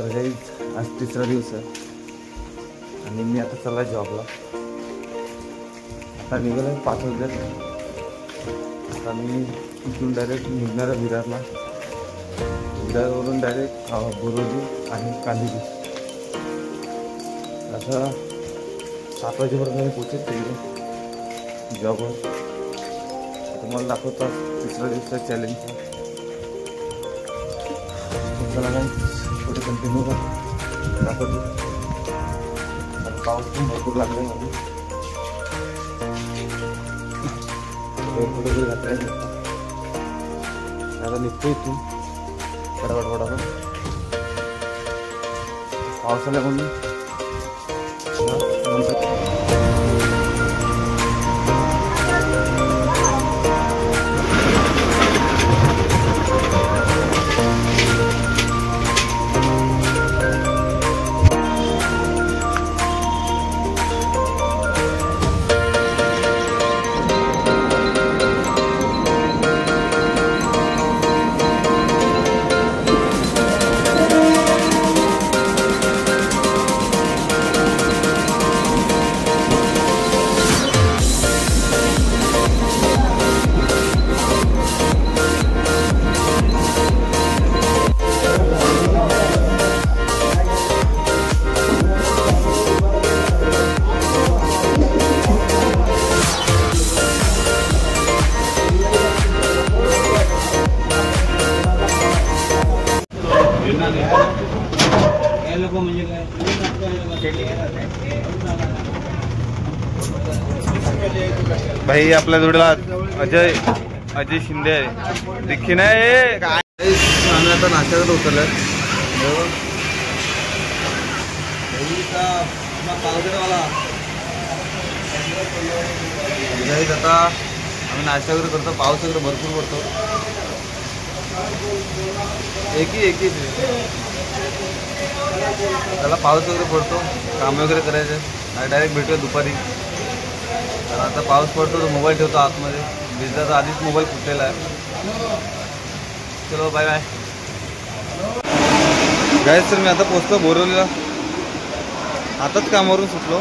तर काही आज तिसरा दिवस आहे आणि मी आता चालला जॉबला. आता निघालो 5 वाजता. आता मी इथून डायरेक्ट निघणार आहे विरारला. विरारवरून डायरेक्ट बोरोली आणि कांदिवली. आता 7 वाजेपर्यंत मी पोचेल तिकडे जॉबवर. तुम्हाला दाखवतो तिसऱ्या दिवसाचा चॅलेंज. चला काय पुढे कंटिन्यू दाखवतो. पाऊस पण भरपूर लागला आहे मला. पुढे घातला आहे. आता निघतो इथून फटाफट. पाऊस आला म्हणून भाई आपल्या जोडीला अजय शिंदे आहे. दिखी नाही काय. आम्ही आता नाश्त्याकडे उतरलोय. आता आम्ही नाश्ता वगैरे करतो. पाऊस वगैरे भरपूर पडतो. एकी त्याला पाऊस वगैरे पडतो. काम वगैरे करायचं. डायरेक्ट भेटूया दुपारी. तर आता पाऊस पडतो तर मोबाईल ठेवतो आतमध्ये. भिजला आधीच मोबाईल फुटलेला आहे. चलो बाय बाय गाईस. तर मी आता पोचतो बोरवलीला. आताच कामावरून सुटलो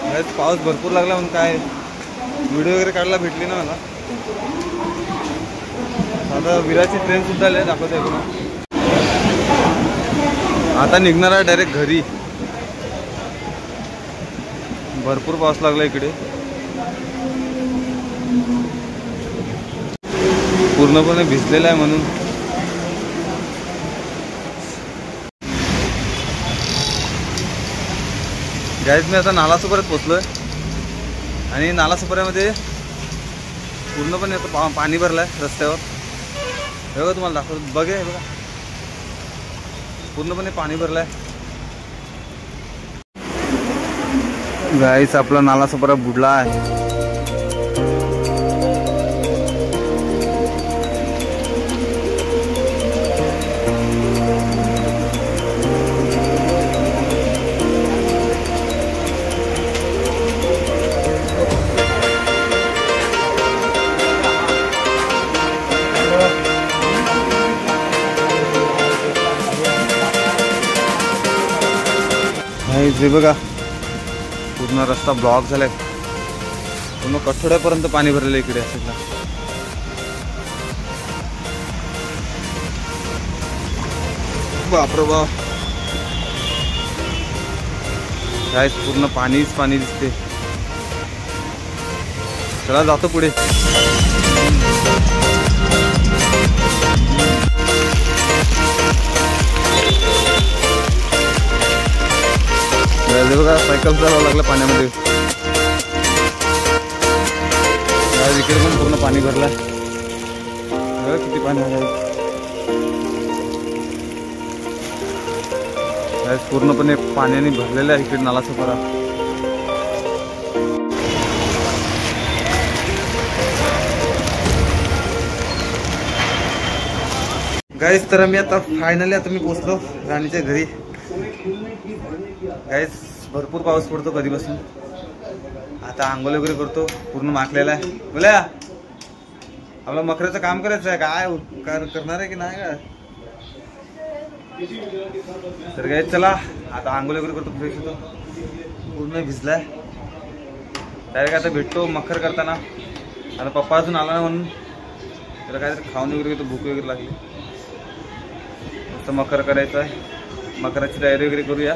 गाईस. पाऊस भरपूर लागला म्हणून काय व्हिडिओ वगैरे काढायला भेटली ना मला. आता विराची ट्रेन सुद्धा आली आहे. दाखवते पुन्हा. आता निघणार आहे डायरेक्ट घरी. भरपूर पाऊस लागला इकडे. पूर्णपणे भिजलेला आहे म्हणून. गाईज मी आता नालासोपाऱ्यात पोचलोय आणि नालासोपाऱ्यामध्ये पूर्णपणे आता पाणी भरलंय रस्त्यावर. हे बघा तुम्हाला दाखवतो. बघा हे बघा पूर्णपणे पाणी भरलंय. गाईस आपला नालासोपारा बुडला आहे. हे बघा पूर्ण रस्ता ब्लॉक झालाय. पूर्ण कठोड्यापर्यंत पाणी भरलेलं इकडे असेल. बापरे बाप. काय पूर्ण पाणीच पाणी दिसते. चला जातो पुढे. बघा सायकल चालवावं लागलं पाण्यामध्ये. इकडे पण पूर्ण पाणी भरलं. किती पाणी आहे. पूर्णपणे पाण्याने भरलेलं आहे इकडे नालासोपारा. गाईस तर मी आता फायनली मी पोचलो राणीच्या घरी. गाईस भरपूर पाऊस पडतो कधीपासून. आता आंघोळ वगैरे करतो. पूर्ण माखलेला आहे. बोला आपलं मकराचं काम करायचं आहे. काय करणार आहे की नाही. काय तर काय चला आता आंघोळ वगैरे करतो, फ्रेश होतो, पूर्ण भिजलाय डायरेक्ट. आता भेटतो मखर करताना. आता पप्पा अजून आला ना म्हणून त्याला काहीतरी खाऊन वगैरे घेतो, भूक वगैरे लागली. मस्त मखर करायचं आहे, मकराची तयारी वगैरे करूया,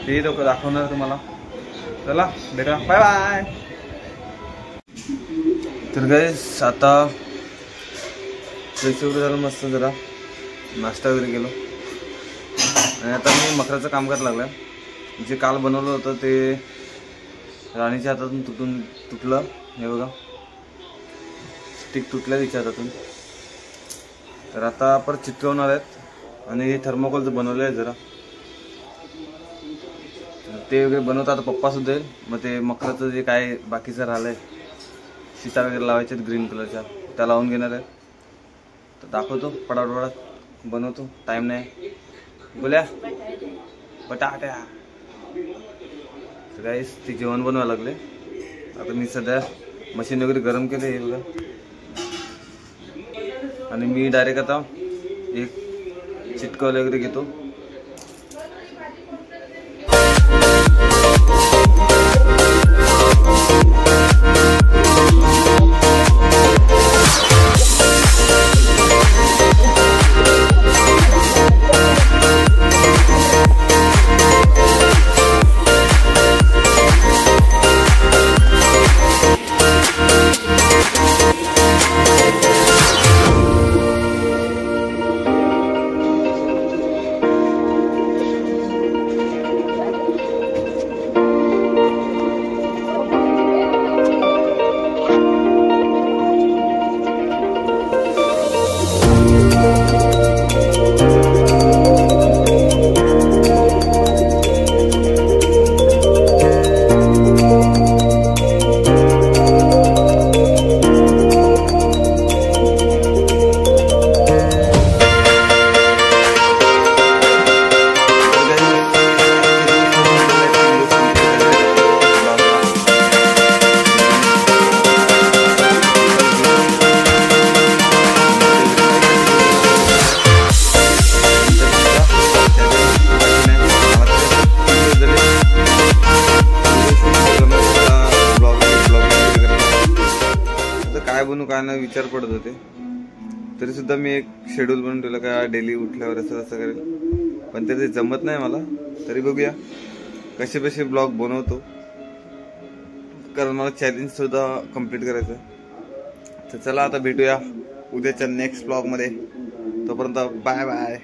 ते दाखवणार तुम्हाला. चला भेटा, बाय बाय. तर गाईस आता फ्रेश वगैरे झालं, मस्त जरा नाश्ता वगैरे केलो आणि आता मी मकराचं काम करायला लागलं. जे काल बनवलं होतं ते राणीच्या हातातून तुटलं. हे बघा स्टिक तुटल्या तिच्या हातातून. तर आता परत चिटकवणार आहेत आणि हे थर्मोकोलचं बनवलं आहे जरा, ते वगैरे बनवतं आता पप्पा सुद्धा येईल. मग ते मकराचं जे काय बाकीचं राहिलं आहे, सीता वगैरे लावायचे आहेत ग्रीन कलरच्या, त्या लावून घेणार आहेत. तर दाखवतो पटापट बनवतो, टाईम नाही. बोल्या बटाट्या. तर गाईस ते जेवण बनवायला लागले. आता मी सध्या मशीन वगैरे गरम केले हे बघा, आणि मी डायरेक्ट आता एक चिटकवलं वगैरे घेतो. काय बनू काय नाही विचार पडत होते, तरी सुद्धा मी एक शेड्यूल बनवून ठेवलं का डेली उठल्यावर असं असं करेल. पण ते जमत नाही मला. तरी बघूया कसे कसे ब्लॉग बनवतो, कारण मला चॅलेंज सुद्धा कम्प्लीट करायचं. तर चला आता भेटूया उद्याच्या नेक्स्ट ब्लॉग मध्ये. तोपर्यंत बाय बाय.